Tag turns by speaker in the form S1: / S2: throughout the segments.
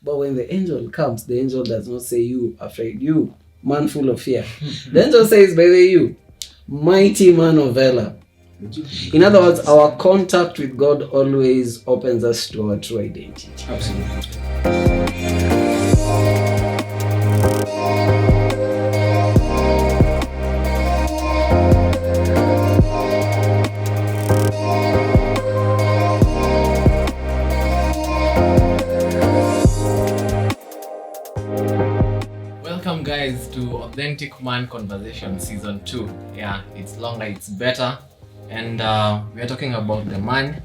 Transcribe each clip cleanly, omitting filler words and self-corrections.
S1: But when the angel comes, the angel does not say, you afraid, you man full of fear. The angel says, by the way, you mighty man of valor. In other words, our contact with God always opens us to our true identity.
S2: Absolutely. Welcome guys to Authentic Man Conversation Season 2. Yeah, it's longer, it's better. And we are talking about the man,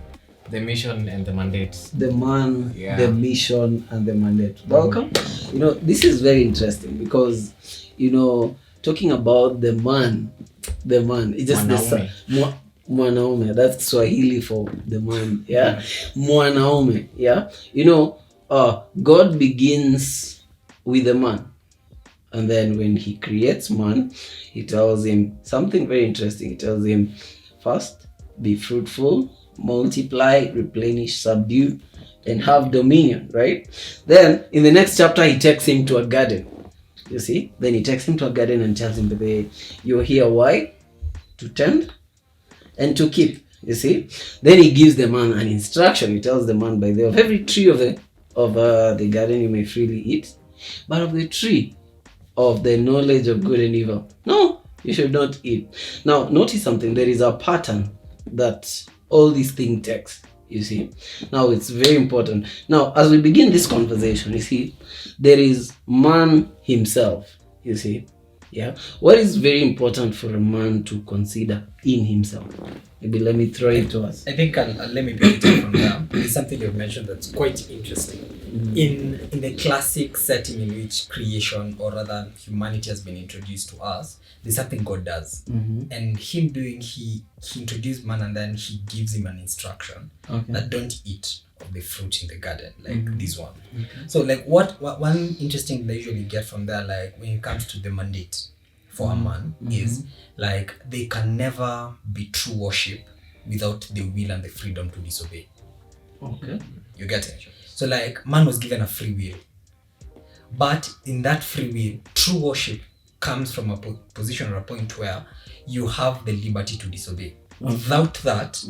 S2: the mission, and the mandate.
S1: The man, the mission, and the mandate. Welcome. This is very interesting because, talking about the man, it's just mwanaume. That's Swahili for the man. Yeah, mwanaume. Yeah, God begins with the man. And then when he creates man, he tells him something very interesting. He tells him, first, be fruitful, multiply, replenish, subdue, and have dominion, right? Then, in the next chapter, he takes him to a garden. You see? Then he takes him to a garden and tells him, you're here, why? To tend and to keep, you see? Then he gives the man an instruction. He tells the man, of every tree of the garden you may freely eat, but of the tree of the knowledge of good and evil, no, you should not eat. Now, notice something. There is a pattern that all these things takes, you see. Now, it's very important. Now, as we begin this conversation, you see, there is man himself, you see. Yeah. What is very important for a man to consider in himself? Maybe let me throw it to us.
S2: I think let me pick it up from there. It's something you've mentioned that's quite interesting. Mm-hmm. In the classic setting in which creation, or rather humanity, has been introduced to us, there's something God does. Mm-hmm. And he introduced man, and then he gives him an instruction that don't eat of the fruit in the garden, like this one. Okay. So like what one interesting thing that I usually get from there, like when it comes to the mandate for a man, is like they can never be true worship without the will and the freedom to disobey. Okay. You get it? So like man was given a free will, but in that free will, true worship comes from a position or a point where you have the liberty to disobey. Without that,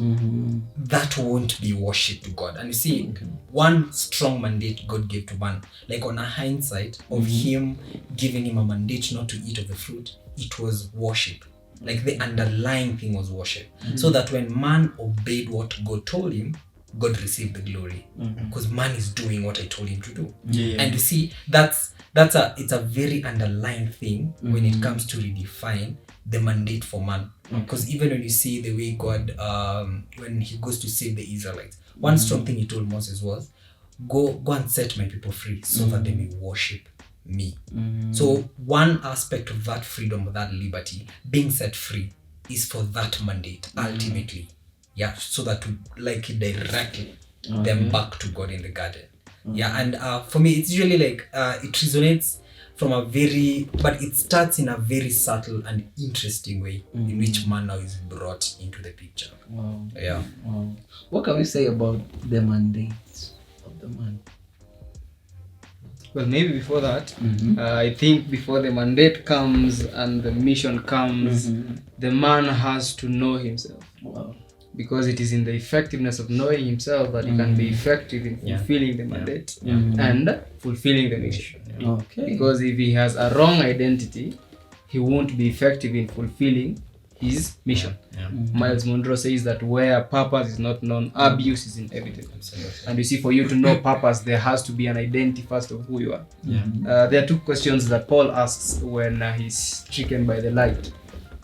S2: that won't be worship to God. And you see, one strong mandate God gave to man, like on a hindsight of him giving him a mandate not to eat of the fruit, it was worship. Like the underlying thing was worship. So that when man obeyed what God told him, God received the glory. Because man is doing what I told him to do. Yeah. And you see, it's a very underlying thing when it comes to redefine the mandate for man. Because even when you see the way God, when he goes to save the Israelites, one strong thing he told Moses was, go and set my people free so that they may worship me. So one aspect of that freedom, of that liberty, being set free, is for that mandate ultimately. Yeah, so that to like direct them back to God in the garden. Yeah, and for me, it's usually like it resonates from but it starts in a very subtle and interesting way in which man now is brought into the picture. Wow. Yeah.
S1: Wow. What can we say about the mandate of the man?
S3: Well, maybe before that, I think before the mandate comes and the mission comes, the man has to know himself. Wow. Because it is in the effectiveness of knowing himself that he can be effective in fulfilling the mandate and fulfilling the mission. Okay. Because if he has a wrong identity, he won't be effective in fulfilling his mission. Miles Monroe says that where purpose is not known, abuse is inevitable. And you see, for you to know purpose, there has to be an identity first of who you are. There are two questions that Paul asks when he's stricken by the light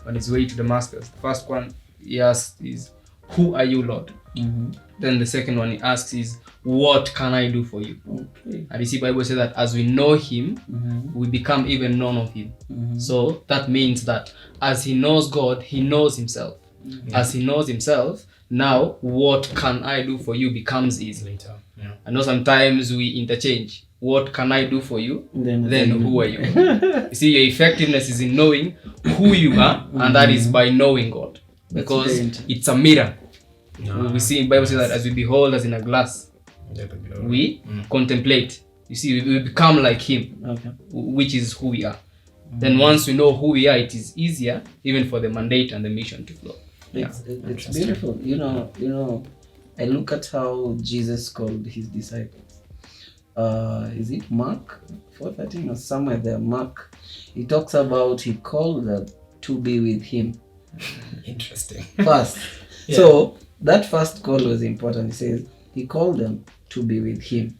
S3: on his way to Damascus. The first one he asks is, who are you, Lord? Then the second one he asks is, what can I do for you? Okay. And you see, Bible says that as we know him, we become even known of him. So that means that as he knows God, he knows himself. As he knows himself, now what can I do for you becomes easy. Later. Yeah. I know sometimes we interchange. What can I do for you? Then who are you? You see, your effectiveness is in knowing who you are, and that is by knowing God. Because it's a mirror. We see in Bible says that as we behold as in a glass, we contemplate. You see, we become like him, which is who we are. Then once we know who we are, it is easier even for the mandate and the mission to flow.
S1: It's beautiful. You know, I look at how Jesus called his disciples. Is it Mark 4:13 or somewhere there? Mark, he talks about he called them to be with him.
S2: Interesting.
S1: First. Yeah. So that first call was important. He says he called them to be with him,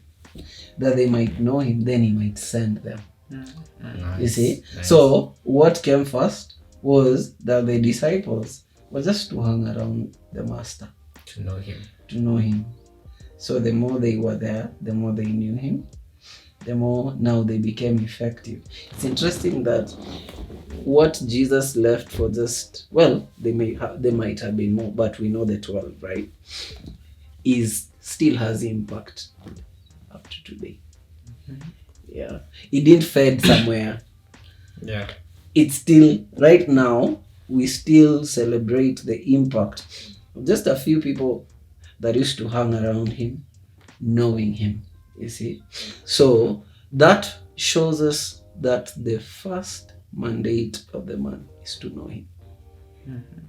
S1: that they might know him, then he might send them.
S2: Nice.
S1: You see?
S2: Nice.
S1: So what came first was that the disciples were just to hang around the master.
S2: To know him. So the more they were there, the more they knew him, the more now they became effective. It's interesting that what Jesus left for just, well, they might have been more, but we know the 12, right? Still has impact up to today. Yeah. It didn't fade somewhere. Yeah.
S1: It's still, right now, we still celebrate the impact of just a few people that used to hang around him, knowing him, you see. So that shows us that the first mandate of the man is to know him.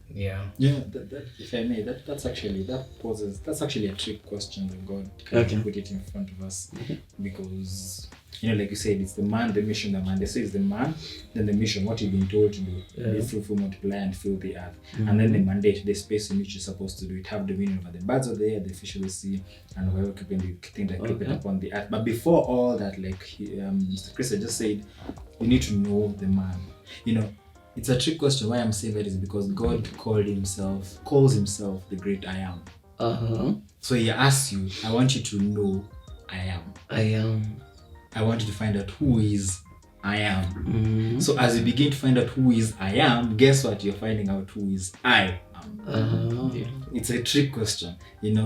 S2: Yeah.
S4: That, if I may, that's actually a trick question that God kind of put it in front of us, because like you said, it's the man, the mission, the mandate. So it's the man, then the mission, what you've been told to do, be fruitful, multiply, and fill the earth, and then the mandate, the space in which you're supposed to do it, have dominion over the birds of the air, the fish of the sea, and whoever keeping the thing that keep it upon the earth. But before all that, like Mr. Chris just said, you need to know the man. It's a trick question. Why I'm saying that is because God calls himself the great I am. So he asks you, I want you to know I am. I want you to find out who is I am. So as you begin to find out who is I am, guess what? You're finding out who is I am. It's a trick question,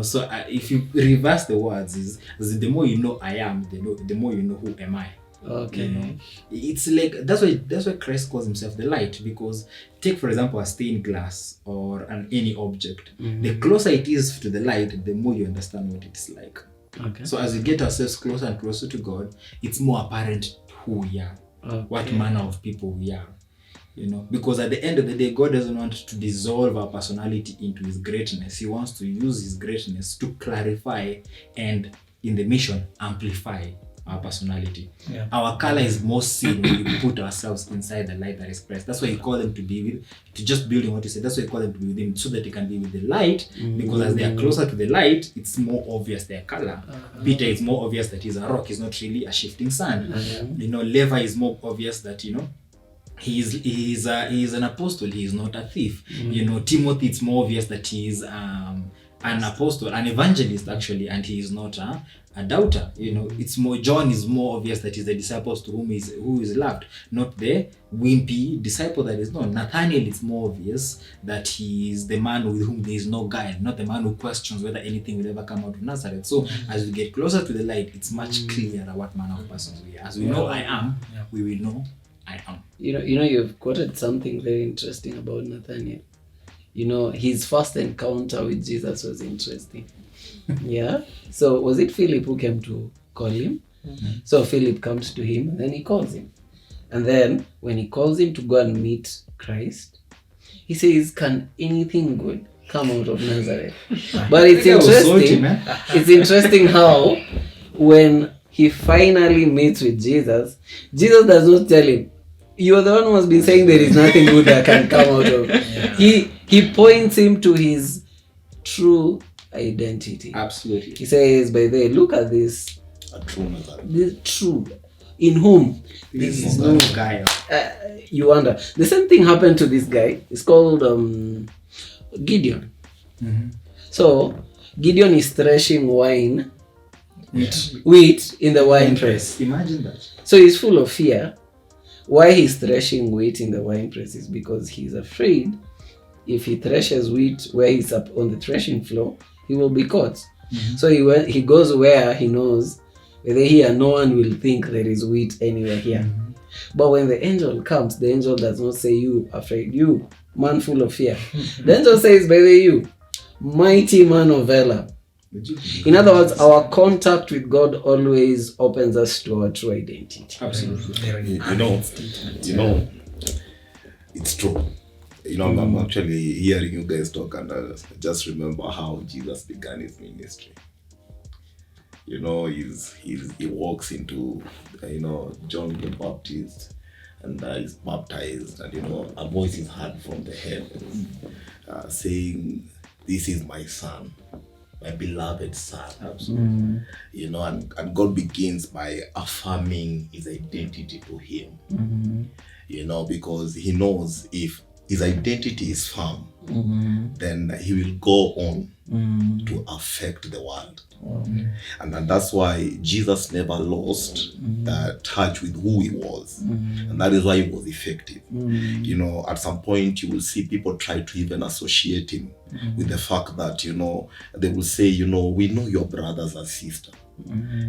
S4: So if you reverse the words, is the more you know I am, the more you know who am I.
S1: Okay.
S4: It's like that's why Christ calls himself the light, because take for example a stained glass or any object. The closer it is to the light, the more you understand what it's like.
S1: Okay.
S4: So as we get ourselves closer and closer to God, it's more apparent who we are, what manner of people we are. Because at the end of the day, God doesn't want to dissolve our personality into his greatness. He wants to use his greatness to clarify and in the mission amplify our personality. Our color is most seen when we put ourselves inside the light that is Christ. That's why you call them to be with, to just build on what you said. That's why you call them to be with him, so that they can be with the light. Because as they are closer to the light, it's more obvious their color. Peter is more obvious that he's a rock. He's not really a shifting sun. Levi is more obvious that he is an apostle. He is not a thief. Timothy, it's more obvious that he is an apostle, an evangelist actually, and he is not a doubter. It's more, John is more obvious that he's the disciples to who is loved, not the wimpy disciple that is known. Nathaniel, it's more obvious that he is the man with whom there is no guile, not the man who questions whether anything will ever come out of Nazareth. So as we get closer to the light, it's much clearer what manner of persons we are. As we know I am, we will know I am.
S1: You've quoted something very interesting about Nathaniel. His first encounter with Jesus was interesting. Yeah. So was it Philip who came to call him? So Philip comes to him and then he calls him. And then when he calls him to go and meet Christ, he says, can anything good come out of Nazareth? But it's interesting. It's interesting how when he finally meets with Jesus, Jesus does not tell him, you're the one who has been saying there is nothing good that can come out of. He points him to his true identity.
S4: Absolutely.
S1: He says, by the way, look at this.
S5: A true Nazareth.
S1: This true. In whom? This is no
S4: guy.
S1: You wonder. The same thing happened to this guy. It's called Gideon. So Gideon is threshing wheat in the wine press.
S4: Imagine that.
S1: So he's full of fear. Why he's threshing wheat in the wine press is because he's afraid if he threshes wheat where he's up on the threshing floor, he will be caught. So he goes where he knows whether here no one will think there is wheat anywhere here. But when the angel comes, the angel does not say, you afraid, you man full of fear. The angel says, by the way, you mighty man of valor, In other words, our contact with God always opens us to our true identity.
S4: Absolutely.
S5: You know, it's true. I'm actually hearing you guys talk, and I just remember how Jesus began his ministry. He walks into, John the Baptist, and is baptized, and a voice is heard from the heavens, saying, "This is my son, my beloved son."
S4: Absolutely.
S5: And God begins by affirming his identity to him. Because he knows if his identity is firm, then he will go on to affect the world. And that's why Jesus never lost touch with who he was. And that is why he was effective. At some point you will see people try to even associate him with the fact that, they will say, we know your brothers and sister.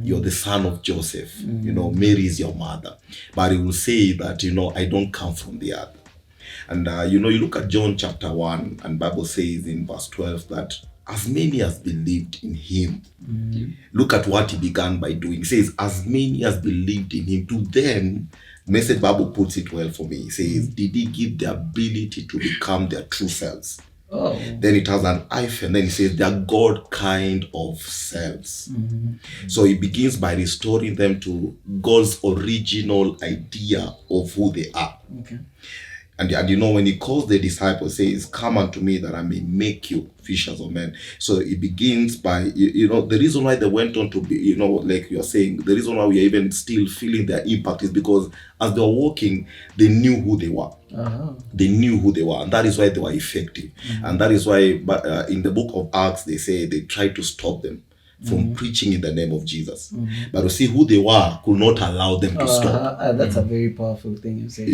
S5: You're the son of Joseph. Mary is your mother. But he will say that, I don't come from the earth. And, you look at John chapter 1, and Bible says in verse 12 that as many as believed in him, look at what he began by doing. He says, as many as believed in him, to them, Message Bible puts it well for me. He says, did he give the ability to become their true selves?
S1: Oh.
S5: Then it has an hyphen. Then he says they are God kind of selves. So he begins by restoring them to God's original idea of who they are.
S1: Okay.
S5: And when he calls the disciples, says, come unto me that I may make you fishers of men. So it begins by, the reason why they went on to be, like you're saying, the reason why we are even still feeling their impact is because as they were walking, they knew who they were. They knew who they were, and that is why they were effective. And that is why in the book of Acts, they say they tried to stop them from preaching in the name of Jesus. But to see who they were could not allow them to stop.
S1: That's a very powerful thing you say.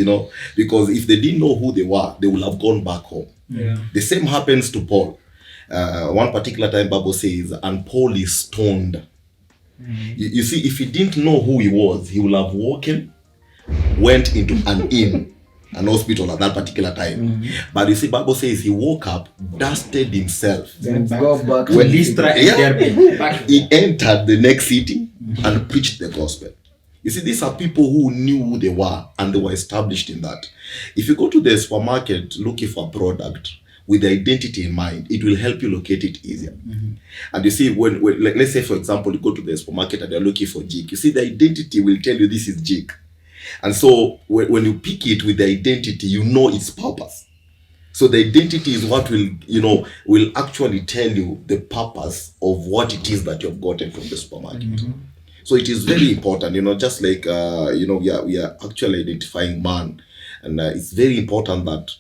S5: Because if they didn't know who they were, they would have gone back home.
S2: Yeah.
S5: The same happens to Paul. One particular time Bible says, and Paul is stoned. You see, if he didn't know who he was, he would have went into an inn, an hospital at that particular time. But you see, Bible says he woke up, dusted himself.
S1: Then go back
S5: When
S1: to
S5: he entered the next city and preached the gospel. You see, these are people who knew who they were and they were established in that. If you go to the supermarket looking for a product with the identity in mind, it will help you locate it easier. And you see, when like, let's say, for example, you go to the supermarket and you're looking for jig, you see the identity will tell you this is jig. And so when you pick it with the identity, you know its purpose. So the identity is what will actually tell you the purpose of what it is that you've gotten from the supermarket. So it is very important, just like, we are actually identifying man. And it's very important that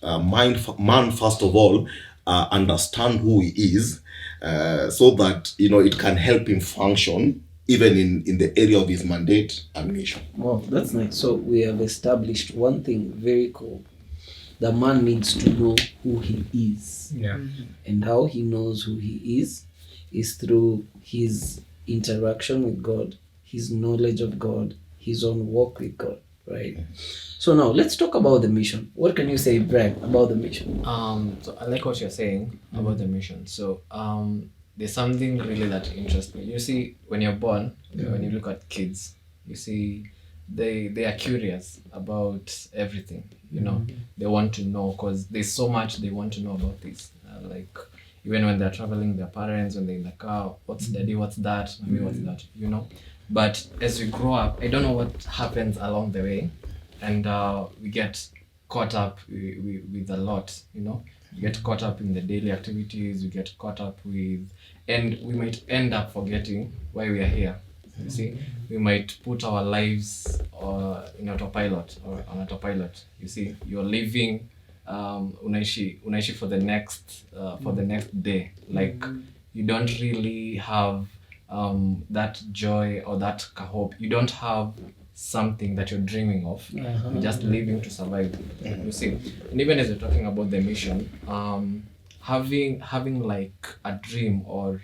S5: man, first of all, understand who he is, so that, it can help him function even in the area of his mandate and mission.
S1: Wow, that's nice. So we have established one thing very cool. The man needs to know who he is.
S2: Yeah.
S1: And how he knows who he is through his interaction with God, his knowledge of God, his own walk with God, right? So now let's talk about the mission. What can you say, Brad, about the mission?
S6: So I like what you're saying about the mission. So there's something really that interests me. You see, when you're born, when you look at kids, you see they are curious about everything. They want to know because there's so much they want to know about this. Like even when they're traveling with their parents, when they're in the car, what's daddy, what's that, mommy, what's that, But as we grow up, I don't know what happens along the way, and we get caught up with a lot, We get caught up in the daily activities, we get caught up with, and we might end up forgetting why we are here. You see, we might put our lives in autopilot or on autopilot. You see, you're living unaishi for the next day. Like you don't really have that joy or that hope. You don't have something that you're dreaming of. You're just living to survive. You see, and even as you're talking about the mission, having like a dream or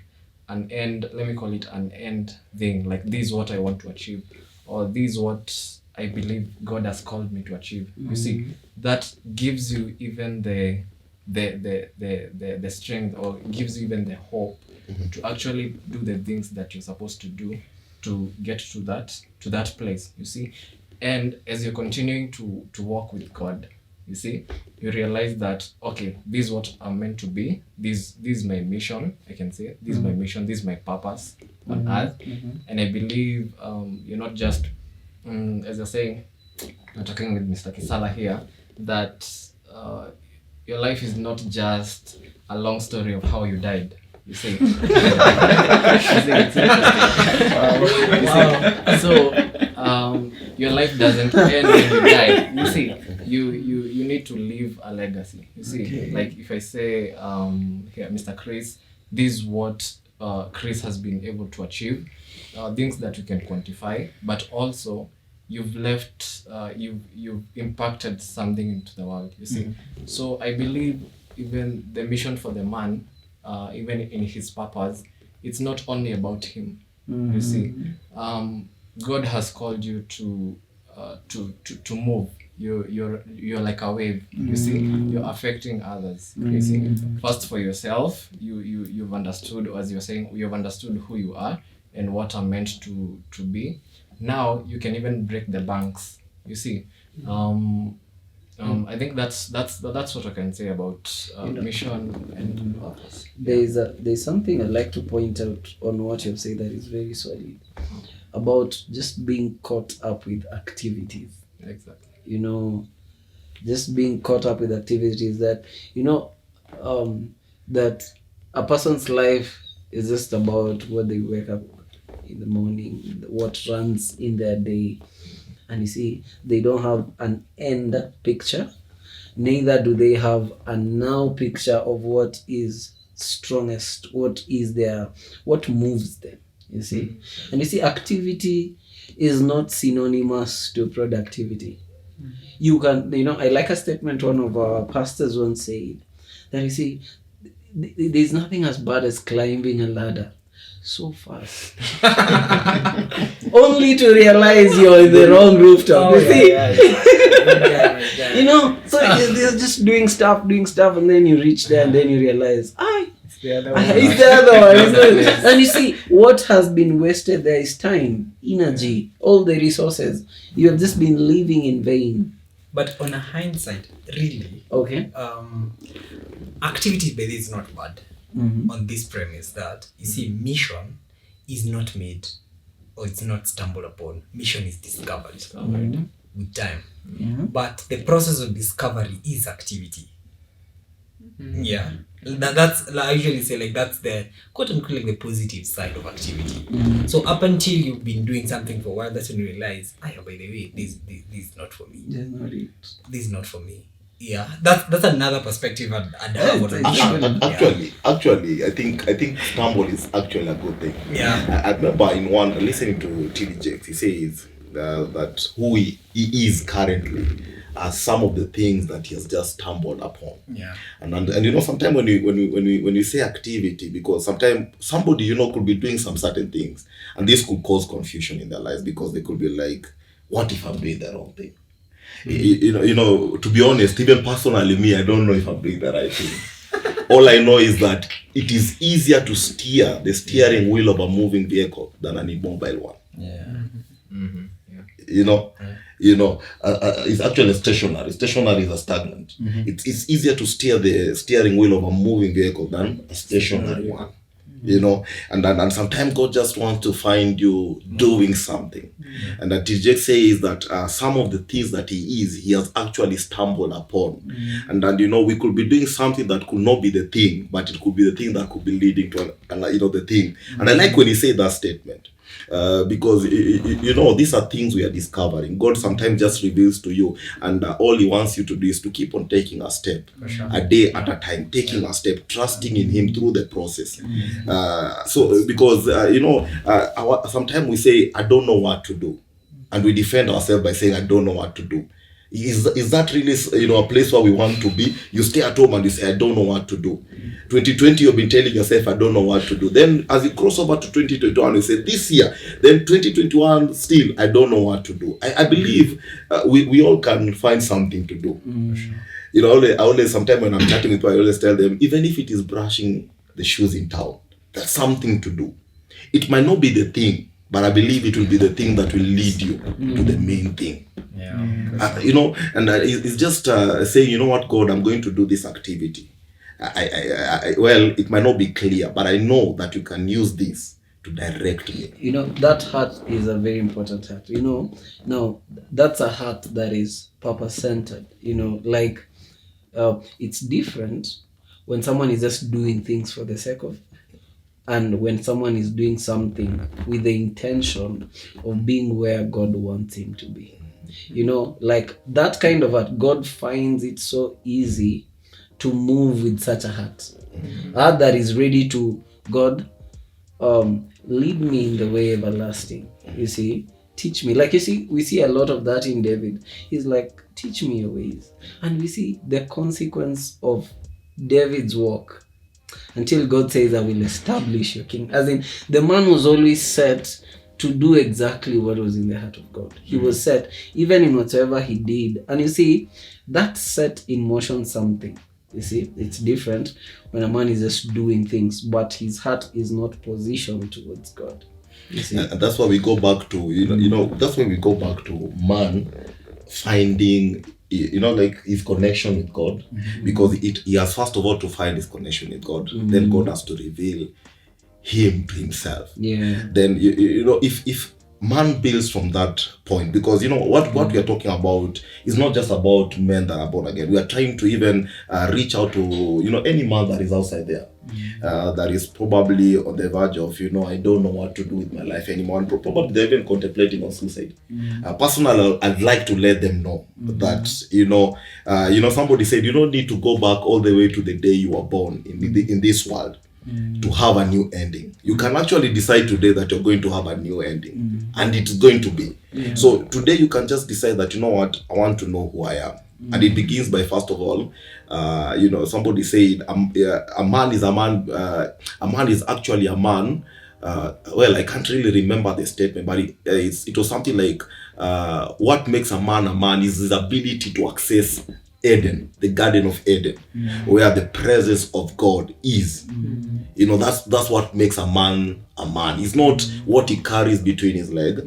S6: an end, let me call it an end thing, like this is what I want to achieve, or this is what I believe God has called me to achieve. You see, that gives you even the the strength, or gives you even the hope to actually do the things that you're supposed to do to get to that place, you see. And as you're continuing to walk with God, you see, you realize that, okay, this is what I'm meant to be. This is my mission, I can say. This is my mission. This is my purpose on earth. And I believe you're not just, as you're saying, I'm talking with Mr. Kisala here, that your life is not just a long story of how you died. You see, it's interesting. So your life doesn't end when you die. You see, you need to leave a legacy. You see, like if I say here, Mr. Chris, this is what Chris has been able to achieve, things that you can quantify, but also you've left, you've impacted something into the world. You see, so I believe even the mission for the man, even in his purpose, it's not only about him. You see, God has called you to move. You're like a wave. You see, you're affecting others. You see, first for yourself, you've understood, as you're saying, you've understood who you are and what are meant to be. Now you can even break the banks. You see, I think that's what I can say about mission and purpose.
S1: There's something I'd like to point out on what you've said that is very solid about just being caught up with activities.
S6: Exactly.
S1: You know, just being caught up with activities that, that a person's life is just about what they wake up in the morning, what runs in their day. And you see, they don't have an end picture, neither do they have a now picture of what is strongest, what moves them, you see. And you see, activity is not synonymous to productivity. You can, I like a statement one of our pastors once said, that you see, there's nothing as bad as climbing a ladder so fast only to realize you're in the wrong rooftop. You see, so they're just doing stuff, and then you reach there and then you realize, it's the other one. And you see, what has been wasted there is time, energy, all the resources. You have just been living in vain.
S2: But on a hindsight, really, activity by this is not bad. On this premise that, you see, mission is not made, or it's not stumbled upon. Mission is discovered with time. But the process of discovery is activity. That's, I usually say, like, that's the quote unquote like the positive side of activity. So up until you've been doing something for a while, that's when you realize, by the way, this is not for me. This is not for me. Yeah, that's another perspective I'd have on
S5: Actually, I think stumble is actually a good thing.
S2: Yeah.
S5: I remember in one listening to TD he says that who he is currently are some of the things that he has just stumbled upon.
S2: Yeah.
S5: And sometimes when you say activity, because sometimes somebody could be doing some certain things, and this could cause confusion in their lives, because they could be like, what if I'm doing the wrong thing? To be honest, even personally, me, I don't know if I'm doing the right thing. All I know is that it is easier to steer the steering wheel of a moving vehicle than an immobile one. It's actually stationary. Stationary is a stagnant. It's easier to steer the steering wheel of a moving vehicle than a stationary one. And sometimes God just wants to find you doing something. And that TJ says that some of the things that he has actually stumbled upon. And we could be doing something that could not be the thing, but it could be the thing that could be leading to the thing. And I like when he said that statement. Because these are things we are discovering. God sometimes just reveals to you, and all he wants you to do is to keep on taking a step, a day at a time, taking a step, trusting in him through the process. Because sometimes we say, I don't know what to do, and we defend ourselves by saying, I don't know what to do. Is that really a place where we want to be? You stay at home and you say, I don't know what to do. 2020, you've been telling yourself, I don't know what to do. Then as you cross over to 2021, you say, this year. Then 2021, still, I don't know what to do. I believe we all can find something to do. You know, I always sometimes when I'm chatting with people, I always tell them, even if it is brushing the shoes in town, that's something to do. It might not be the thing, but I believe it will be the thing that will lead you to the main thing. You know, and it's just saying, you know what, God, I'm going to do this activity. Well, it might not be clear, but I know that you can use this to direct me.
S1: You know, that heart is a very important heart. You know, now that's a heart that is purpose-centered. You know, like it's different when someone is just doing things for the sake of, and when someone is doing something with the intention of being where God wants him to be. You know, like that kind of heart, God finds it so easy to move with such a heart. A heart that is ready to, God, lead me in the way everlasting. You see, teach me. Like, you see, we see a lot of that in David. He's like, teach me your ways. And we see the consequence of David's walk until God says, I will establish your king. As in, the man was always set to do exactly what was in the heart of God. He was set, even in whatever he did. And you see, that set in motion something. You see, it's different when a man is just doing things, but his heart is not positioned towards God. You see?
S5: And that's why we go back to, you know, that's why we go back to man finding, you know, like his connection with God, because he has first of all to find his connection with God. Then God has to reveal him to himself.
S1: Yeah.
S5: Then you know, if man builds from that point, because you know what we are talking about is not just about men that are born again. We are trying to even reach out to, you know, any man that is outside there, that is probably on the verge of, you know, I don't know what to do with my life anymore, and probably they're even contemplating on suicide. Personally, I'd like to let them know that, you know, somebody said you don't need to go back all the way to the day you were born in this world to have a new ending. You can actually decide today that you're going to have a new ending, and it's going to be. So today you can just decide that, you know what, I want to know who I am. And it begins by, first of all, you know, somebody said a man is actually a man. Well, I can't really remember the statement, but it was something like, what makes a man is his ability to access Eden, the Garden of Eden, where the presence of God is. You know, that's what makes a man a man. It's not what he carries between his legs.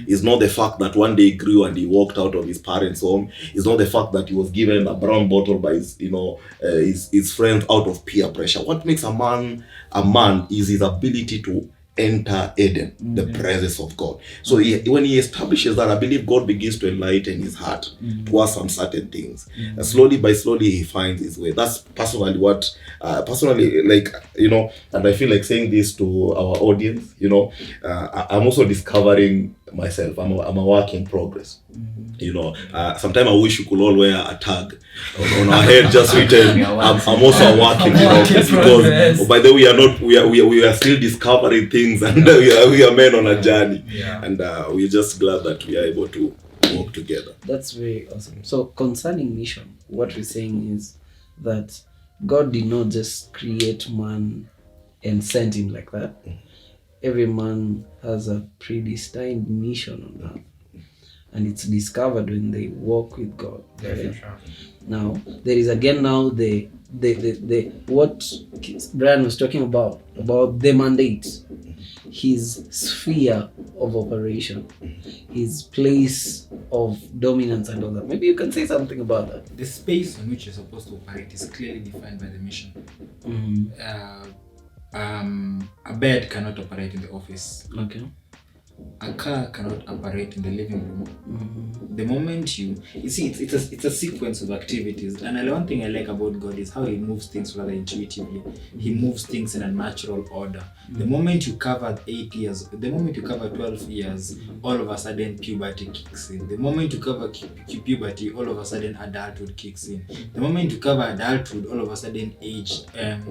S5: It's not the fact that one day he grew and he walked out of his parents' home. It's not the fact that he was given a brown bottle by his, you know, his friends out of peer pressure. What makes a man is his ability to enter Eden, the presence of God. So when he establishes that, I believe God begins to enlighten his heart towards some certain things. And slowly he finds his way. That's personally what, like, you know, and I feel like saying this to our audience, you know, I'm also discovering myself. I'm a work in progress. You know, sometimes I wish we could all wear a tag on our head just written, I'm also a work in progress, because by the way, we are still discovering things, and we are men on a journey, and we're just glad that we are able to work together.
S1: That's very awesome. So concerning mission, what we're saying is that God did not just create man and send him like that. Every man has a predestined mission on earth, and it's discovered when they walk with God. Right? Now there is again now the what Brian was talking about the mandate, his sphere of operation, his place of dominance and all that. Maybe you can say something about that.
S4: The space on which you're supposed to operate is clearly defined by the mission. A bed cannot operate in the office.
S1: Okay.
S4: A car cannot operate in the living room. The moment you see, it's a sequence of activities. And one thing I like about God is how he moves things rather intuitively. He moves things in a natural order. The moment you cover 8 years, the moment you cover 12 years, all of a sudden puberty kicks in. The moment you cover puberty, all of a sudden adulthood kicks in. The moment you cover adulthood, all of a sudden age, the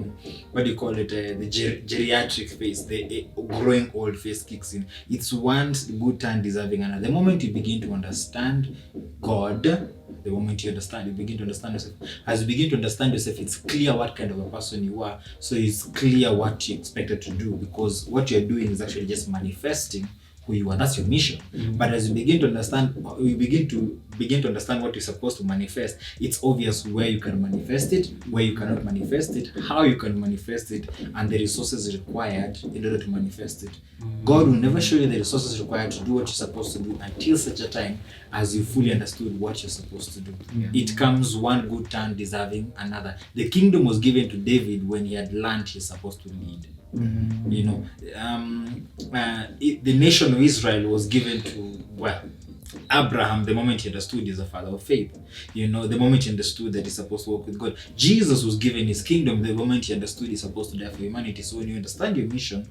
S4: geriatric phase, the growing old phase kicks in. It's one good turn deserving another. The moment you begin to understand God, the moment you begin to understand yourself. As you begin to understand yourself, it's clear what kind of a person you are. So it's clear what you're expected to do, because what you're doing is actually just manifesting who you are. That's your mission. But as you begin to understand, begin to understand what you're supposed to manifest, it's obvious where you can manifest it, where you cannot manifest it, how you can manifest it, and the resources required in order to manifest it. God will never show you the resources required to do what you're supposed to do until such a time as you fully understood what you're supposed to do. It comes one good turn deserving another. The kingdom was given to David when he had learned he's supposed to lead. You know, the nation of Israel was given to, well, Abraham the moment he understood he's a father of faith. You know, the moment he understood that he's supposed to walk with God. Jesus was given his kingdom the moment he understood he's supposed to die for humanity. So when you understand your mission,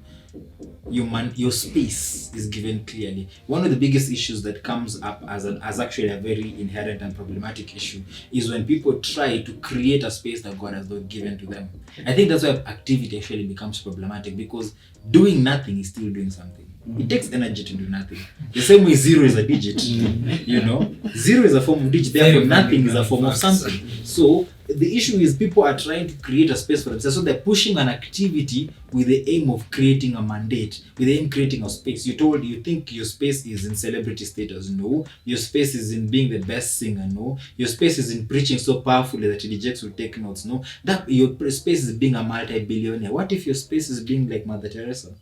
S4: your space is given clearly. One of the biggest issues that comes up as actually a very inherent and problematic issue is when people try to create a space that God has not given to them. I think that's why activity actually becomes problematic, because doing nothing is still doing something. It takes energy to do nothing. The same way zero is a digit. You know, zero is a form of digit. Therefore, nothing is a form of something. So the issue is people are trying to create a space for themselves. So they're pushing an activity with the aim of creating a mandate, with the aim of creating a space. You think your space is in celebrity status? No. Your space is in being the best singer? No. Your space is in preaching so powerfully that rejects will take notes? No. That your space is being a multi-billionaire. What if your space is being like Mother Teresa?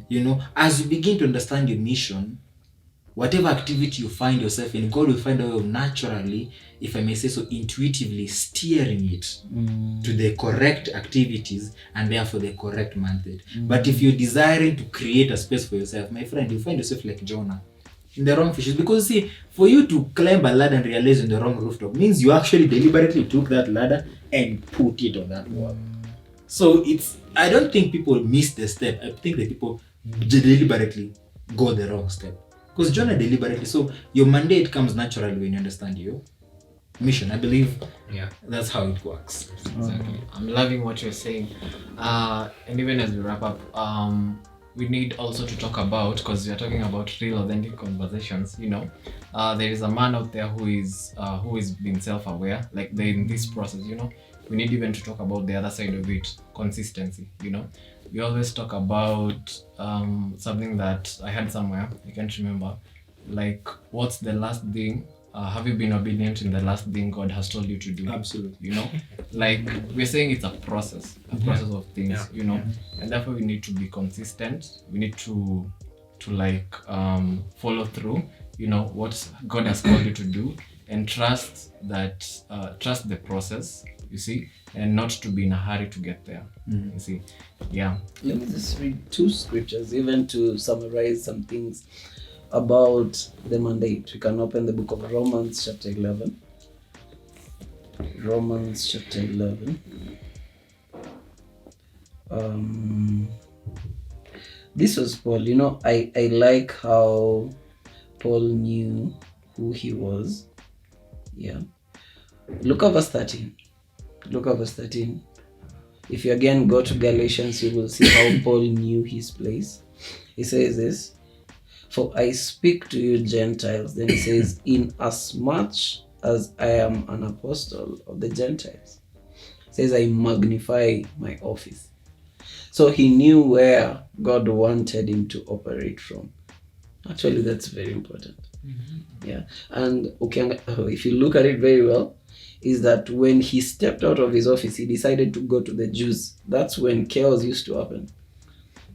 S4: You know, as you begin to understand your mission, whatever activity you find yourself in, God will find a way of naturally, if I may say so, intuitively steering it to the correct activities and therefore the correct mandate. But if you're desiring to create a space for yourself, my friend, you find yourself like Jonah in the wrong fishes. Because see, for you to climb a ladder and realize you're in the wrong rooftop means you actually deliberately took that ladder and put it on that wall. So I don't think people miss the step. I think that people deliberately go the wrong step. Because Jonah deliberately. So your mandate comes naturally when you understand your mission. I believe that's how it works.
S6: Exactly. I'm loving what you're saying. And even as we wrap up, we need also to talk about, because we are talking about real authentic conversations, you know, there is a man out there who is being self-aware, like they're in this process, you know. We need even to talk about the other side of it, consistency, you know. We always talk about something that I heard somewhere, I can't remember, like, what's the last thing, have you been obedient in the last thing God has told you to do?
S4: Absolutely.
S6: You know, like we're saying it's a process of things, you know, and therefore we need to be consistent. We need to like follow through, you know, what God has called you to do, and trust the process, you see, and not to be in a hurry to get there. You see. Let
S1: me just read two scriptures even to summarize some things about the mandate. We can open the book of Romans chapter 11. Romans chapter 11. This was Paul. You know, I like how Paul knew who he was. Look at verse 13. If you again go to Galatians, you will see how Paul knew his place. He says this, "For I speak to you Gentiles." Then he says, "In as much as I am an apostle of the Gentiles." He says, "I magnify my office." So he knew where God wanted him to operate from. Actually, that's very important. And okay, if you look at it very well, is that when he stepped out of his office, he decided to go to the Jews. That's when chaos used to happen.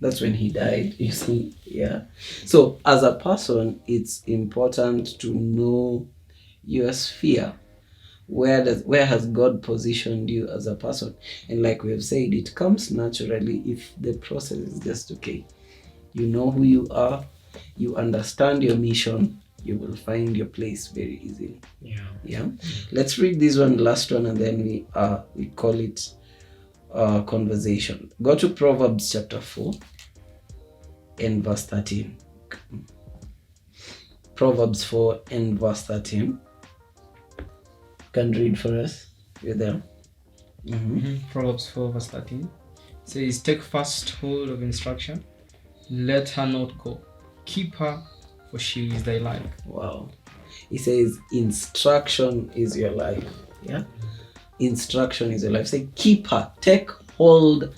S1: That's when he died, you see. So as a person, it's important to know your sphere. Where has God positioned you as a person? And like we have said, it comes naturally if the process is just okay. You know who you are, you understand your mission, you will find your place very easily. Let's read this last one, and then we call it conversation. Go to Proverbs chapter 4 and verse 13. Proverbs 4 and verse 13. Can read for us. You're there.
S3: Proverbs 4 verse 13 says, "Take fast hold of instruction, let her not go. Keep her, for she is thy life."
S1: Wow. He says instruction is your life. Instruction is your life. Say, keep her. Take hold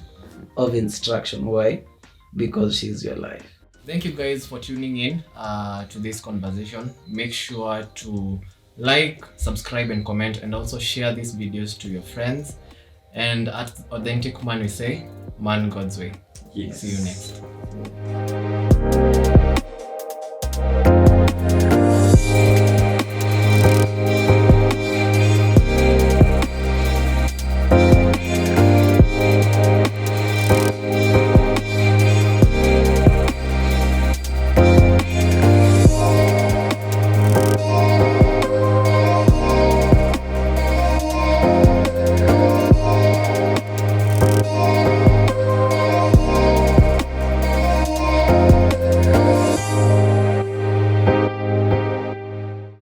S1: of instruction. Why? Because she's your life.
S6: thank you guys for tuning in to this conversation. Make sure to like, subscribe, and comment, and also share these videos to your friends. And at Authentic Man, we say, man God's way.
S4: Yes.
S6: See you next.